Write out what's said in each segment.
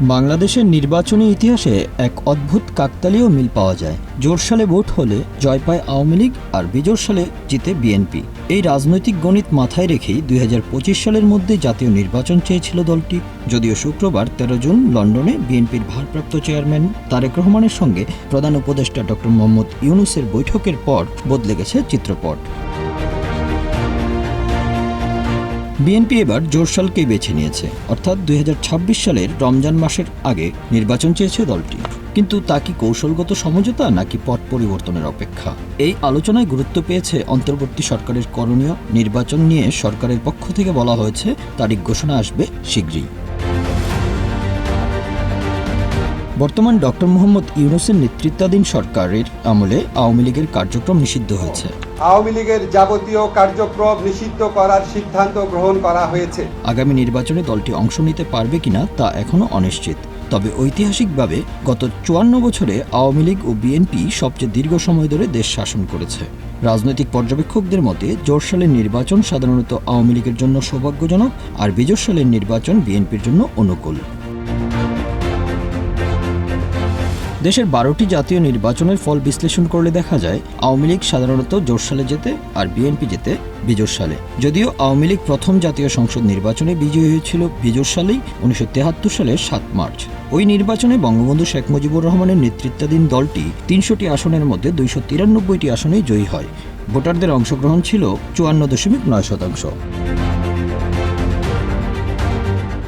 বাংলাদেশের নির্বাচনী ইতিহাসে এক অদ্ভুত কাকতালীয় মিল পাওয়া যায়। জোড় সালে ভোট হলে জয় পায় আওয়ামী লীগ আর বিজোড় সালে জিতে বিএনপি। এই রাজনৈতিক গণিত মাথায় রেখেই 2025 সালের মধ্যে জাতীয় নির্বাচন চেয়েছিল দলটি। যদিও শুক্রবার 13 জুন লন্ডনে বিএনপির ভারপ্রাপ্ত চেয়ারম্যান তারেক রহমানের সঙ্গে প্রধান উপদেষ্টা ডক্টর মোহাম্মদ ইউনূসের বৈঠকের পর বদলে গেছে চিত্রপট। বিএনপি এবার জোড়সালকেই বেছে নিয়েছে, অর্থাৎ 2026 সালের রমজান মাসের আগে নির্বাচন চেয়েছে দলটি। কিন্তু তা কি কৌশলগত সমঝোতা নাকি পট পরিবর্তনের অপেক্ষা? এই আলোচনায় গুরুত্ব পেয়েছে অন্তর্বর্তী সরকারের করণীয়। নির্বাচন নিয়ে সরকারের পক্ষ থেকে বলা হয়েছে তারিখ ঘোষণা আসবে শীঘ্রই। বর্তমান ডক্টর মোহাম্মদ ইউনূসের নেতৃত্বাধীন সরকারের আমলে আওয়ামী লীগের কার্যক্রম নিষিদ্ধ হয়েছে। আওয়ামী লীগের যাবতীয় কার্যক্রম নিষিদ্ধ করার সিদ্ধান্ত গ্রহণ করা হয়েছে। আগামী নির্বাচনে দলটি অংশ নিতে পারবে কিনা তা এখনও অনিশ্চিত। তবে ঐতিহাসিকভাবে গত 54 বছরে আওয়ামী লীগ ও বিএনপি সবচেয়ে দীর্ঘ সময় ধরে দেশ শাসন করেছে। রাজনৈতিক পর্যবেক্ষকদের মতে জোড় সালের নির্বাচন সাধারণত আওয়ামী লীগের জন্য সৌভাগ্যজনক, আর বিজোড় সালের নির্বাচন বিএনপির জন্য অনুকূল। দেশের 12টি জাতীয় নির্বাচনের ফল বিশ্লেষণ করলে দেখা যায় আওয়ামী লীগ সাধারণত জোড় সালে জেতে আর বিএনপি জেতে বিজোড় সালে। যদিও আওয়ামী লীগ প্রথম জাতীয় সংসদ নির্বাচনে বিজয়ী হয়েছিল বিজোড় সালেই 1973 সালের 7 মার্চ। ওই নির্বাচনে বঙ্গবন্ধু শেখ মুজিবুর রহমানের নেতৃত্বাধীন দলটি 300টি আসনের মধ্যে 293টি আসনেই জয়ী হয়। ভোটারদের অংশগ্রহণ ছিল 54.9%।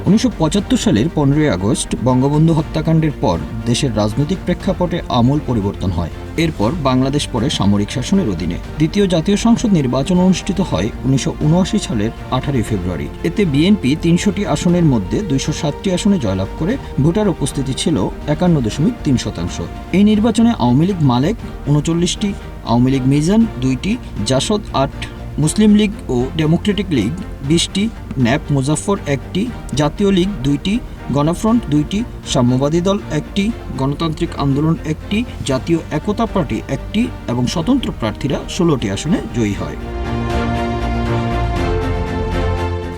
1975 সালের 15ই আগস্ট বঙ্গবন্ধু হত্যাকাণ্ডের পর দেশের রাজনৈতিক প্রেক্ষাপটে আমূল পরিবর্তন হয়। এরপর বাংলাদেশ পড়ে সামরিক শাসনের অধীনে। দ্বিতীয় জাতীয় সংসদ নির্বাচন অনুষ্ঠিত হয় 1979 সালের 18 ফেব্রুয়ারি। এতে বিএনপি 300টি আসনের মধ্যে 207টি আসনে জয়লাভ করে। ভোটার উপস্থিতি ছিল 51.3%। এই নির্বাচনে আওয়ামী লীগ মালেক 39টি, আওয়ামী লীগ মিজান 2টি, জাসদ 8, মুসলিম লীগ ও ডেমোক্রেটিক লীগ 20টি, ন্যাপ মুজাফফর 1টি, জাতীয় লীগ 2টি, গণফ্রন্ট 2টি, সাম্যবাদী দল 1টি, গণতান্ত্রিক আন্দোলন 1টি, জাতীয় একতা পার্টি 1টি এবং স্বতন্ত্র প্রার্থীরা 16টি আসনে জয়ী হয়।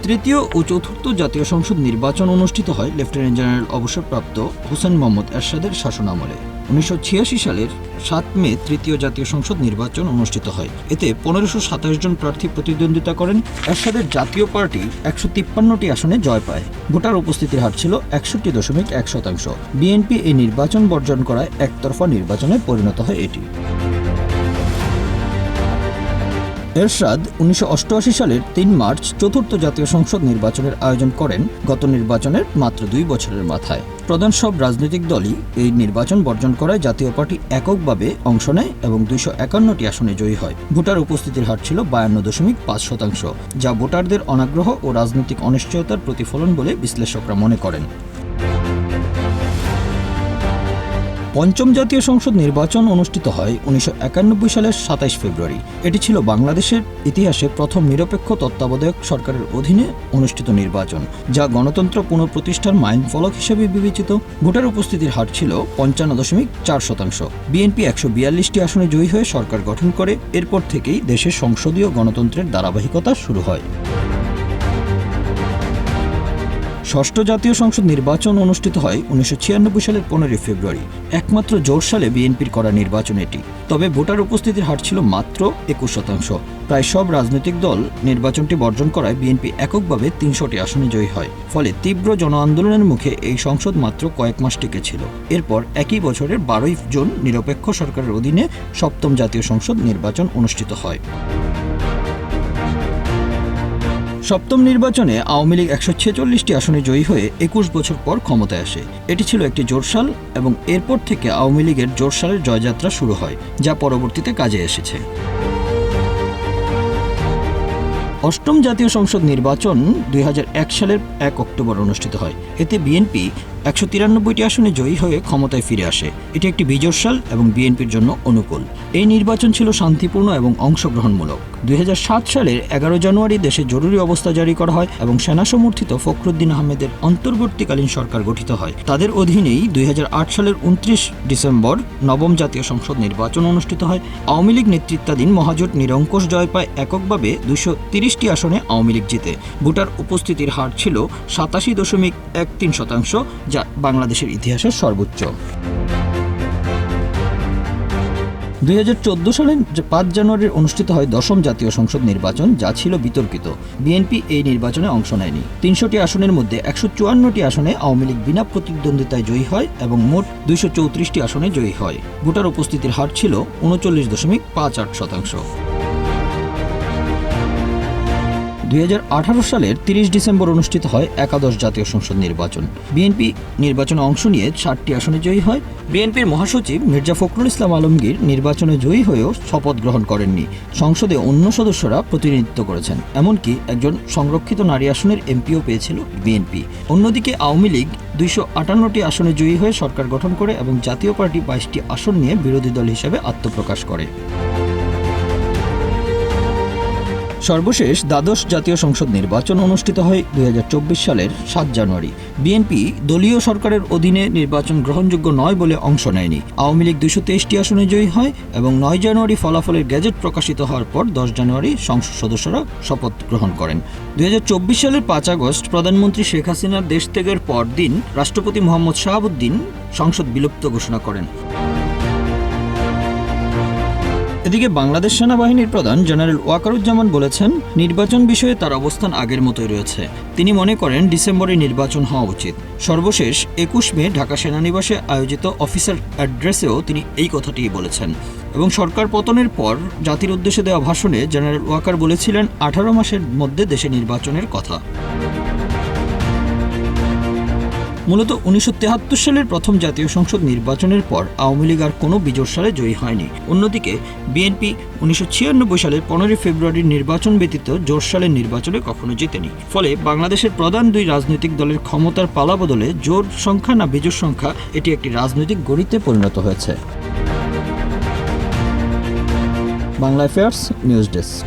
তৃতীয় ও চতুর্থ জাতীয় সংসদ নির্বাচন অনুষ্ঠিত হয় লেফটেন্যান্ট জেনারেল অবসরপ্রাপ্ত হোসেন মোহাম্মদ এরশাদের শাসনামলে। 1986 সালের 7 মে তৃতীয় জাতীয় সংসদ নির্বাচন অনুষ্ঠিত হয়। এতে 1527 জন প্রার্থী প্রতিদ্বন্দ্বিতা করেন। এরশাদের জাতীয় পার্টি 153টি আসনে জয় পায়। ভোটার উপস্থিতির হার ছিল 61.1%। বিএনপি এই নির্বাচন বর্জন করায় একতরফা নির্বাচনে পরিণত হয় এটি। এরশাদ 1988 সালের 3 মার্চ চতুর্থ জাতীয় সংসদ নির্বাচনের আয়োজন করেন গত নির্বাচনের মাত্র 2 বছরের মাথায়। প্রধান সব রাজনৈতিক দলই এই নির্বাচন বর্জন করায় জাতীয় পার্টি এককভাবে অংশ নেয় এবং 251টি আসনে জয়ী হয়। ভোটার উপস্থিতির হার ছিল 52.5%, যা ভোটারদের অনাগ্রহ ও রাজনৈতিক অনিশ্চয়তার প্রতিফলন বলে বিশ্লেষকরা মনে করেন। পঞ্চম জাতীয় সংসদ নির্বাচন অনুষ্ঠিত হয় 1991 সালের 27 ফেব্রুয়ারি। এটি ছিল বাংলাদেশের ইতিহাসে প্রথম নিরপেক্ষ তত্ত্বাবধায়ক সরকারের অধীনে অনুষ্ঠিত নির্বাচন, যা গণতন্ত্র পুনঃপ্রতিষ্ঠার মাইলফলক হিসেবে বিবেচিত। ভোটার উপস্থিতির হার ছিল 55.4%। বিএনপি 142টি আসনে জয়ী হয়ে সরকার গঠন করে। এরপর থেকেই দেশের সংসদীয় গণতন্ত্রের ধারাবাহিকতা শুরু হয়। ষষ্ঠ জাতীয় সংসদ নির্বাচন অনুষ্ঠিত হয় 1996 সালের 15 ফেব্রুয়ারি। একমাত্র জোড় সালে বিএনপির করা নির্বাচন এটি। তবে ভোটার উপস্থিতির হার ছিল মাত্র 21%। প্রায় সব রাজনৈতিক দল নির্বাচনটি বর্জন করায় বিএনপি এককভাবে 300টি আসনে জয়ী হয়। ফলে তীব্র জন আন্দোলনের মুখে এই সংসদ মাত্র কয়েক মাস টিকেছিল। এরপর একই বছরের 12 জুন নিরপেক্ষ সরকারের অধীনে সপ্তম জাতীয় সংসদ নির্বাচন অনুষ্ঠিত হয়। সপ্তম নির্বাচনে আওয়ামী লীগ 146টি আসনে জয়ী হয়ে 21 বছর পর ক্ষমতায় আসে। এটি ছিল একটি জোড়সাল এবং এরপর থেকে আওয়ামী লীগের জোড়সালের জয়যাত্রা শুরু হয়, যা পরবর্তীতে কাজে এসেছে। অষ্টম জাতীয় সংসদ নির্বাচন 2001 সালের 1 অক্টোবর অনুষ্ঠিত হয়। এতে বিএনপি 193টি আসনে জয়ী হয়ে ক্ষমতায় ফিরে আসে। এটি একটি বিজোড় সাল এবং বিএনপির জন্য অনুকূল। এই নির্বাচন ছিল শান্তিপূর্ণ এবং অংশগ্রহণমূলক। 2007 সালের 11 জানুয়ারি দেশে জরুরি অবস্থা জারি করা হয় এবং সেনা সমর্থিত ফখরুদ্দিন আহমেদের অন্তর্বর্তীকালীন সরকার গঠিত হয়। তাদের অধীনেই 2008 সালের 29 ডিসেম্বর নবম জাতীয় সংসদ নির্বাচন অনুষ্ঠিত হয়। আওয়ামী লীগ নেতৃত্বাধীন মহাজোট নিরঙ্কুশ জয় পায়। এককভাবে 230টি আসনে আওয়ামী লীগ জিতে। ভোটার উপস্থিতির হার ছিল 87.13%। যা বাংলাদেশের ইতিহাসের সর্বোচ্চ। 2014 সালের 5 জানুয়ারি অনুষ্ঠিত হয় 10ম জাতীয় সংসদ নির্বাচন, যা ছিল বিতর্কিত। বিএনপি এই নির্বাচনে অংশ নেয়নি। 300টি আসনের মধ্যে 154টি আসনে আওয়ামী লীগ বিনা প্রতিদ্বন্দ্বিতায় জয়ী হয় এবং মোট 234টি আসনে জয়ী হয়। ভোটার উপস্থিতির হার ছিল 39.58%। 2018 সালের 30 ডিসেম্বর অনুষ্ঠিত হয় একাদশ জাতীয় সংসদ নির্বাচন। বিএনপি নির্বাচনে অংশ নিয়ে 60টি আসনে জয়ী হয়। বিএনপির মহাসচিব মির্জা ফখরুল ইসলাম আলমগীর নির্বাচনে জয়ী হয়েও শপথ গ্রহণ করেননি। সংসদে অন্য সদস্যরা প্রতিনিধিত্ব করেছেন, এমনকি একজন সংরক্ষিত নারী আসনের এমপিও পেয়েছিল বিএনপি। অন্যদিকে আওয়ামী লীগ 258টি আসনে জয়ী হয়ে সরকার গঠন করে এবং জাতীয় পার্টি 22টি আসন নিয়ে বিরোধী দল হিসেবে আত্মপ্রকাশ করে। সর্বশেষ দ্বাদশ জাতীয় সংসদ নির্বাচন অনুষ্ঠিত হয় 2024 সালের 7 জানুয়ারি। বিএনপি দলীয় সরকারের অধীনে নির্বাচন গ্রহণযোগ্য নয় বলে অংশ নেয়নি। আওয়ামী লীগ 223টি আসনে জয়ী হয় এবং 9 জানুয়ারি ফলাফলের গেজেট প্রকাশিত হওয়ার পর 10 জানুয়ারি সংসদ সদস্যরা শপথ গ্রহণ করেন। 2024 সালের 5 আগস্ট প্রধানমন্ত্রী শেখ হাসিনার দেশ ত্যাগের পর দিন রাষ্ট্রপতি মোহাম্মদ শাহাবুদ্দিন সংসদ বিলুপ্ত ঘোষণা করেন। এদিকে বাংলাদেশ সেনাবাহিনীর প্রধান জেনারেল ওয়াকারুজ্জামান বলেছেন, নির্বাচন বিষয়ে তার অবস্থান আগের মতোই রয়েছে। তিনি মনে করেন ডিসেম্বরে নির্বাচন হওয়া উচিত। সর্বশেষ 21 মে ঢাকা সেনানিবাসে আয়োজিত অফিসার অ্যাড্রেসেও তিনি এই কথাটিই বলেছেন। এবং সরকার পতনের পর জাতির উদ্দেশ্যে দেওয়া ভাষণে জেনারেল ওয়াকার বলেছিলেন 18 মাসের মধ্যে দেশে নির্বাচনের কথা। মূলত 1973 সালের প্রথম জাতীয় সংসদ নির্বাচনের পর আওয়ামী লীগ আর কোনো বিজোড় সালে জয়ী হয়নি। অন্যদিকে বিএনপি 1996 সালের 15 ফেব্রুয়ারির নির্বাচন ব্যতীত জোড় সালের নির্বাচনে কখনো জিতেনি। ফলে বাংলাদেশের প্রধান দুই রাজনৈতিক দলের ক্ষমতার পালাবদলে জোড় সংখ্যা না বিজোড় সংখ্যা, এটি একটি রাজনৈতিক গণিতে পরিণত হয়েছে। Bangla affairs news desk.